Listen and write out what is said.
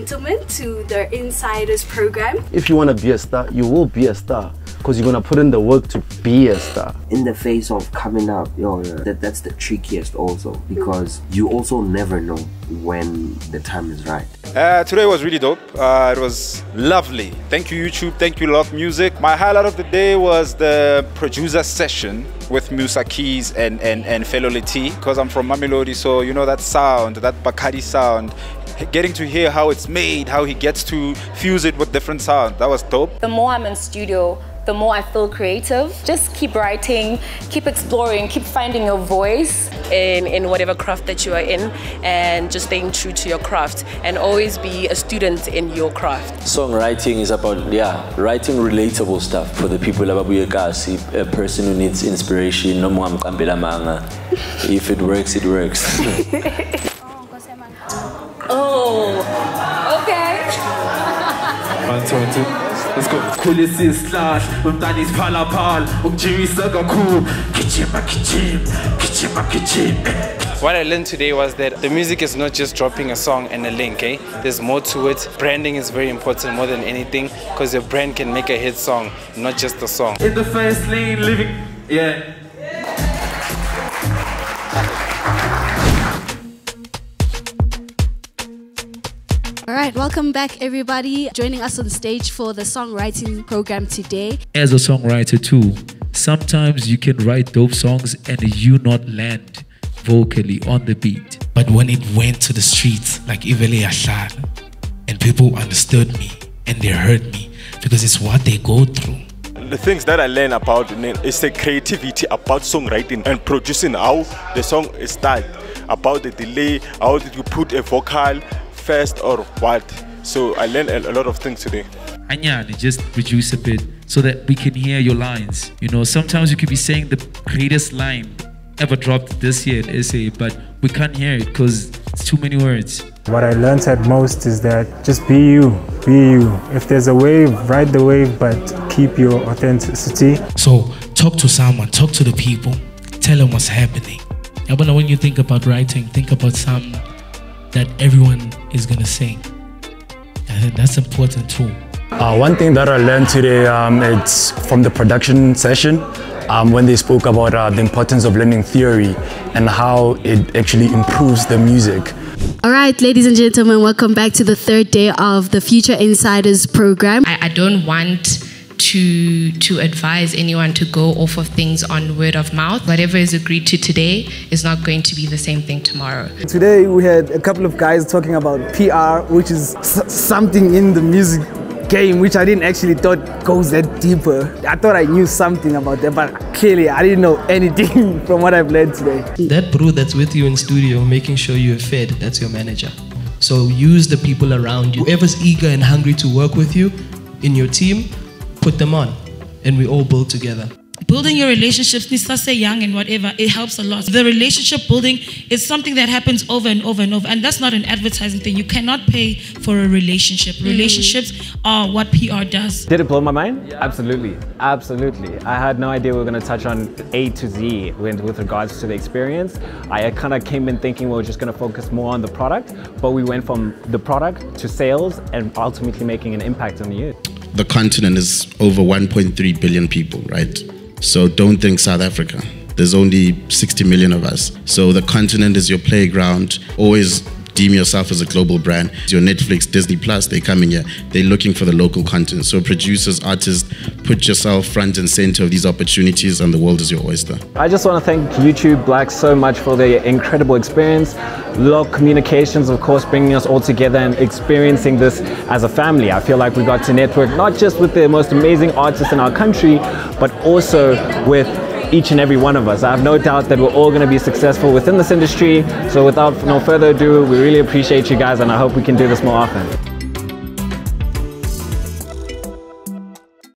gentlemen, to the Insiders program. If you want to be a star, you will be a star, because you're going to put in the work to be a star. In the face of coming up, that's the trickiest also, because you also never know when the time is right. Today was really dope. It was lovely. Thank you, YouTube. Thank you, Lawk Music. My highlight of the day was the producer session with Musa Keys and Felo, because I'm from Mamelodi, so you know that sound, that Bacardi sound. Getting to hear how it's made, how he gets to fuse it with different sounds. That was dope. The more I'm in studio, the more I feel creative. Just keep writing, keep exploring, keep finding your voice in whatever craft that you are in, and just staying true to your craft and always be a student in your craft. Songwriting is about, writing relatable stuff for the people. A person who needs inspiration. If it works, it works. Oh, okay. 1, 2, 2. Let's go. Kulisses slash, Dali's palapal, Jimmy Saga cool. What I learned today was that the music is not just dropping a song and a link, eh? There's more to it. Branding is very important more than anything, because your brand can make a hit song, not just a song. In the first lane, living, Alright, welcome back everybody. Joining us on stage for the songwriting program today. As a songwriter too, sometimes you can write dope songs and you not land vocally on the beat. But when it went to the streets, like Ivele Yashar, and people understood me and they heard me, because it's what they go through. The things that I learned about is the creativity about songwriting and producing, how the song is started, about the delay, how did you put a vocal first or what. So I learned a lot of things today. And just reduce a bit so that we can hear your lines. You know, sometimes you could be saying the greatest line ever dropped this year in SA, but we can't hear it because it's too many words. What I learned at most is that just be you, be you. If there's a wave, ride the wave, but keep your authenticity. So talk to someone, talk to the people, tell them what's happening. When you think about writing, think about something that everyone is gonna sing. I think that's important too. One thing that I learned today, it's from the production session, when they spoke about the importance of learning theory and how it actually improves the music. Alright, ladies and gentlemen, welcome back to the third day of the Future Insiders program. I don't want to advise anyone to go off of things on word of mouth. Whatever is agreed to today is not going to be the same thing tomorrow. Today we had a couple of guys talking about PR, which is something in the music game which I didn't actually thought goes that deeper. I thought I knew something about that, but clearly I didn't know anything from what I've learned today. That bro that's with you in studio, making sure you're fed, that's your manager. So use the people around you. Whoever's eager and hungry to work with you in your team, put them on, and we all build together. Building your relationships, Nisa young and whatever, it helps a lot. The relationship building is something that happens over and over and over, and that's not an advertising thing. You cannot pay for a relationship. Relationships are what PR does. Did it blow my mind? Absolutely, absolutely. I had no idea we were going to touch on A to Z with regards to the experience. I kind of came in thinking we were just going to focus more on the product, but we went from the product to sales and ultimately making an impact on the youth. The continent is over 1.3 billion people, right? So don't think South Africa. There's only 60 million of us. So the continent is your playground. Always deem yourself as a global brand. Your Netflix, Disney Plus, they come in here. They're looking for the local content. So producers, artists, put yourself front and center of these opportunities, and the world is your oyster. I just want to thank YouTube Black so much for the incredible experience. Lawk Communications, of course, bringing us all together and experiencing this as a family. I feel like we got to network not just with the most amazing artists in our country, but also with each and every one of us. I have no doubt that we're all going to be successful within this industry. So without no further ado, we really appreciate you guys, and I hope we can do this more often.